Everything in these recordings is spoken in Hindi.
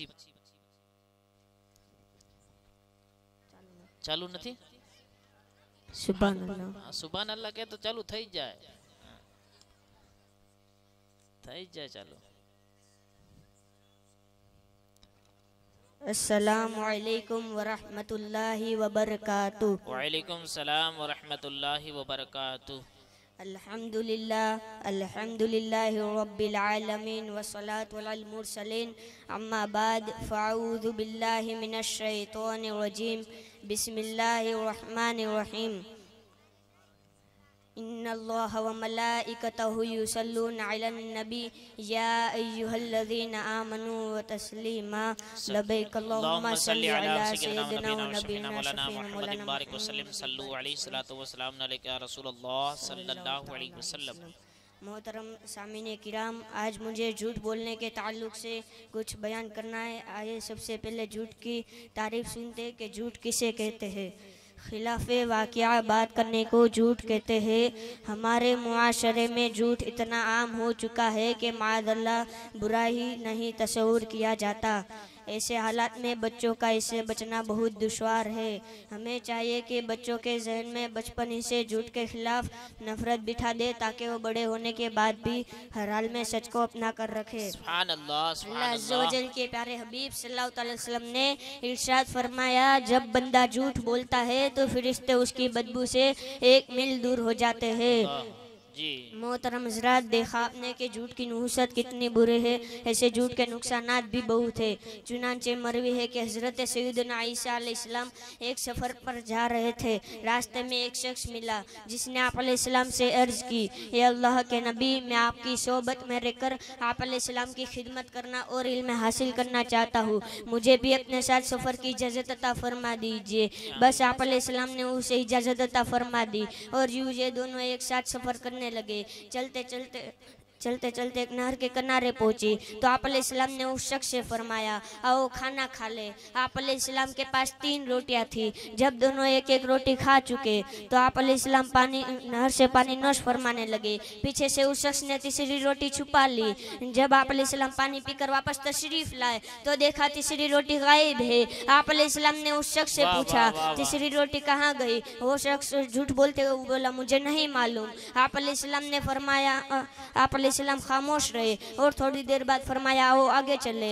પછી ચાલુ નથી સુભાનઅલ્લાહ સુભાન અલ્લાહ કે તો ચાલુ થઈ જાય ચાલુ अस्सलामु अलैकुम व रहमतुल्लाहि व बरकातुहू। वालेकुम सलाम व रहमतुल्लाहि व बरकातुहू। अल्हम्दुलिल्लाहि रब्बिल आलमीन व सलातु अलल मुरसलीन अम्मा बाद फ़अऊज़ु बिल्लाहि मिनश शैतानिर रजीम बिस्मिल्लाहिर रहमानिर रहीम इन्नल्लाह व मलाइकतहु युसल्लूना अलन नबी या अय्युहल्लज़ीना आमनू व तस्लीमा लबैक अल्लाहुम्मा सल्लि अला सय्यिदिना व नबीना शफीना मौलाना बारिक वसल्लम सल्लु अलैहि सलातु व सलाम अलैका या रसूलल्लाह सल्लल्लाहु अलैहि वसल्लम। मोहतरम सामीने किराम, आज मुझे झूठ बोलने के ताल्लुक़ से कुछ बयान करना है। आइए सबसे पहले झूठ की तारीफ़ सुनते कि झूठ किसे कहते हैं। खिलाफ़े वाक़िया बात करने को झूठ कहते हैं। हमारे मुआशरे में झूठ इतना आम हो चुका है कि माअज़ल्लाह बुरा ही नहीं तस्वुर किया जाता। ऐसे हालात में बच्चों का इससे बचना बहुत दुश्वार है। हमें चाहिए कि बच्चों के जहन में बचपन ही से झूठ के खिलाफ नफरत बिठा दे ताकि वो बड़े होने के बाद भी हर हाल में सच को अपना कर रखे। अल्लाह अज़्ज़ व जल के प्यारे हबीब सल्लल्लाहु अलैहि वसल्लम ने इरशाद फरमाया, जब बंदा झूठ बोलता है तो फरिश्ते उसकी बदबू से 1 मील दूर हो जाते हैं। मोहतरम हज़रात, देखा आपने कि झूठ की नुहसत कितनी बुरे है, ऐसे झूठ के नुकसानात भी बहुत है। चुनांचे मरवी है कि हज़रत सैयदना ईसा अलैहिस्सलाम एक सफ़र पर जा रहे थे। रास्ते में एक शख्स मिला जिसने आप अलैहिस्सलाम से अर्ज़ की, ये अल्लाह के नबी, मैं आपकी सोबत में रहकर आप अलैहिस्सलाम की खिदमत करना और इल्म हासिल करना चाहता हूँ, मुझे भी अपने साथ सफ़र की इजाज़त अता फरमा दीजिए। बस आप अलैहिस्सलाम ने उसे इजाज़त अता फरमा दी और यूँ ये दोनों एक साथ सफ़र करने लगे। चलते चलते एक नहर के किनारे पहुंची तो आप अलैहिस्सलाम ने उस शख्स से फरमाया, आओ खाना खा ले। आप अलैहिस्सलाम के पास 3 रोटियां थी। जब दोनों एक एक रोटी खा चुके तो आप अलैहिस्सलाम नहर से पानी नोश फरमाने लगे। पीछे से उस शख्स ने तीसरी रोटी छुपा ली। जब आप अलैहिस्सलाम पानी पीकर वापस तशरीफ लाए तो देखा तीसरी रोटी गायब है। आप अलैहिस्सलाम ने उस शख्स से पूछा, तीसरी रोटी कहाँ गई? वो शख्स झूठ बोलते हुए बोला, मुझे नहीं मालूम। आप अलैहिस्सलाम ने फरमाया, आप अलैहिस्सलाम खामोश रहे और थोड़ी देर बाद फरमाया, आओ आगे चले।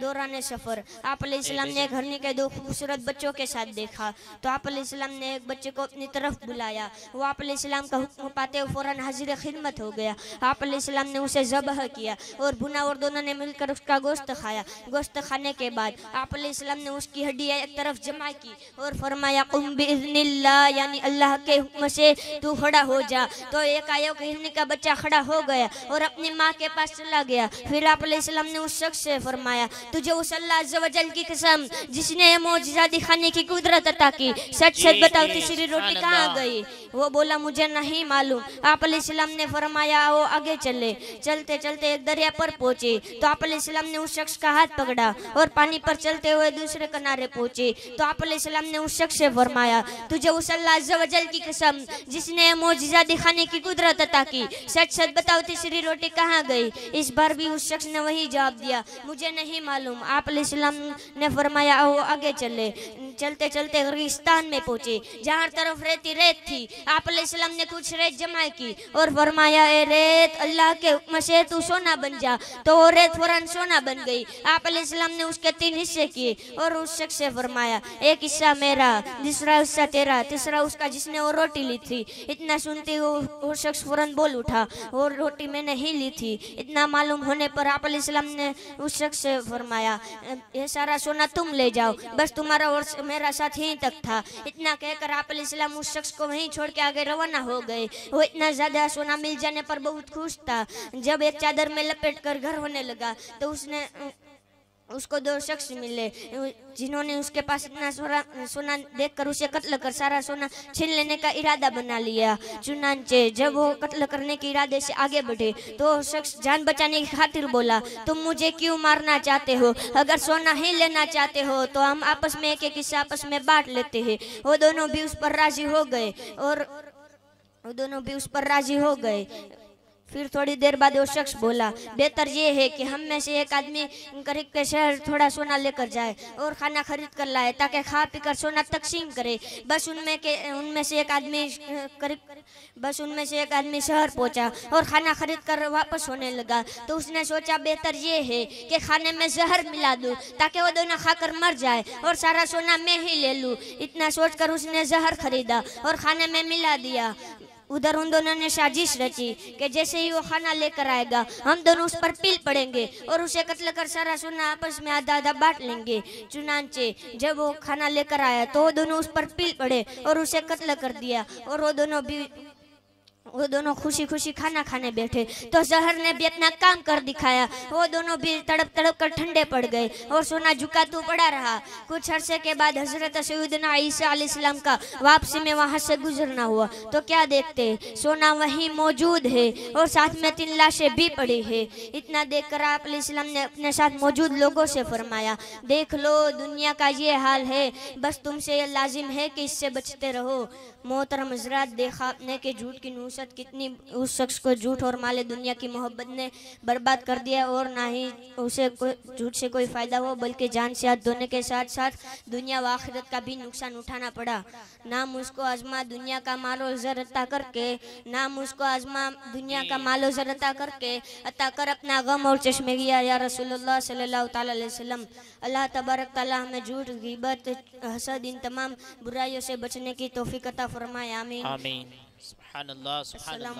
दौरान सफ़र आप अलैहिस्सलाम ने घरनी के 2 खूबसूरत बच्चों के साथ देखा तो आप अलैहिस्सलाम ने एक बच्चे को अपनी तरफ बुलाया। वो आप अलैहिस्सलाम का हुक्म पाते हुए फौरन हाजिर खिदमत हो गया। आप अलैहिस्सलाम ने उसे ज़बह किया और भुना और दोनों ने मिलकर उसका गोश्त खाया। गोश्त खाने के बाद आप अलैहिस्सलाम ने उसकी हड्डियाँ एक तरफ जमा की और फरमाया, कुम बिइज़्निल्लाह, यानी अल्लाह के हुक्म से तू खड़ा हो जा। तो एक आया कि हिरनी का बच्चा खड़ा हो गया और अपनी माँ के पास चला गया। फिर आप अलैहिस्सलाम ने उस शख्स से फरमाया, तुझे उस अल्लाह अज़्ज़ व जल की कसम जिसने ये मौजिज़ा दिखाने की कुदरत अता की, सच सच बताओ तीसरी रोटी कहाँ गई? वो बोला, मुझे नहीं मालूम। आप अलैहिस्सलाम ने फरमाया, आओ आगे चले। चलते चलते एक दरिया पर पहुंचे तो आप अलैहिस्सलाम ने उस शख्स का हाथ पकड़ा और पानी पर चलते हुए दूसरे किनारे पहुंचे तो आप अलैहिस्सलाम ने उस शख्स से फरमाया, तुझे उस अल्लाह अज़्ज़ व जल की कसम जिसने मौजिज़ा दिखाने की कुदरत अता की, सच सच बताओ तीसरी रोटी कहाँ गई? इस बार भी उस शख्स ने वही जवाब दिया, मुझे नहीं मालूम। आप अलैहिस्सलाम ने फरमाया, आओ आगे चले। चलते चलते रेगिस्तान में पहुंचे जहाँ तरफ रेत थी। आप अलैहिस्सलाम ने कुछ रेत जमा की और फरमाया, ए रेत, अल्लाह के हुक्म से तू सोना बन जा। तो वो रेत फौरन सोना बन गई। आप अलैहिस्सलाम ने उसके 3 हिस्से किए और उस शख्स से फरमाया, एक हिस्सा मेरा, दूसरा हिस्सा तेरा, तीसरा उसका जिसने वो रोटी ली थी। इतना सुनते वो शख्स फौरन बोल उठा, और रोटी मैंने ही ली थी। इतना मालूम होने पर आप अलैहिस्सलाम ने उस शख्स से फरमाया, ये सारा सोना तुम ले जाओ, बस तुम्हारा और मेरा साथ यहीं तक था। इतना कहकर आप अलैहिस्सलाम उस शख्स को वहीं छोड़ के आगे रवाना हो गए। वो इतना ज्यादा सोना मिल जाने पर बहुत खुश था। जब एक चादर में लपेट कर घर होने लगा तो उसको 2 शख्स मिले जिन्होंने उसके पास इतना सोना देखकर उसे कत्ल कर सारा सोना छीन लेने का इरादा बना लिया। चुनांचे जब वो कत्ल करने के इरादे से आगे बढ़े तो शख्स जान बचाने की खातिर बोला, तुम मुझे क्यों मारना चाहते हो? अगर सोना ही लेना चाहते हो तो हम आपस में एक हिस्सा आपस में बांट लेते हैं। वो दोनों भी उस पर राजी हो गए फिर थोड़ी देर बाद वो शख्स बोला, बेहतर ये है कि हम में से एक आदमी करीब के शहर थोड़ा सोना लेकर जाए और खाना खरीद कर लाए ताकि खा पी कर सोना तकसीम करे। बस उनमें से एक आदमी शहर पहुंचा और खाना खरीद कर वापस होने लगा। तो उसने सोचा बेहतर ये है कि खाने में जहर मिला दूं ताकि वो दोनों खाकर मर जाए और सारा सोना मैं ही ले लूं। इतना सोचकर उसने जहर खरीदा और खाने में मिला दिया। उधर उन दोनों ने साजिश रची कि जैसे ही वो खाना लेकर आएगा हम दोनों उस पर पील पड़ेंगे और उसे कत्ल कर सारा सोना आपस में आधा आधा बांट लेंगे। चुनांचे जब वो खाना लेकर आया तो वो दोनों उस पर पील पड़े और उसे कत्ल कर दिया और वो दोनों खुशी खुशी खाना खाने बैठे तो जहर ने भी अपना काम कर दिखाया। वो दोनों भी तड़प तड़प कर ठंडे पड़ गए और सोना झुका तो पड़ा रहा। कुछ अरसे के बाद हजरत सैयदना ईसा अलैहिस्सलाम का वापसी में वहां से गुजरना हुआ तो क्या देखते सोना वहीं मौजूद है और साथ में 3 लाशें भी पड़ी है। इतना देखकर आप अलैहिस्सलाम ने अपने साथ मौजूद लोगों से फरमाया, देख लो दुनिया का ये हाल है, बस तुमसे ये लाजिम है कि इससे बचते रहो। मोहतरम हज़रात, देखा आपने कि झूठ की नुसरत कितनी उस शख्स को झूठ और माले दुनिया की मोहब्बत ने बर्बाद कर दिया और ना ही उसे झूठ से कोई फ़ायदा हो बल्कि जान से हाथ धोने के साथ साथ दुनिया व आखिरत का भी नुकसान उठाना पड़ा। नाम उसको आजमा दुनिया का मालो ज़र अता करके, नाम उसको आजमा दुनिया का मालो ज़र अता करके अता कर अपना गम और चश्मे गिया या रसूलुल्लाह सल्लल्लाहु अलैहि वसल्लम। अल्लाह तबारक तआला हमें झूठ, ग़ीबत, हसद, इन तमाम बुराइयों से बचने की तौफीक अता फरमाए। आमीन। आमीन। सुभान अल्लाह, सुभान अल्लाह।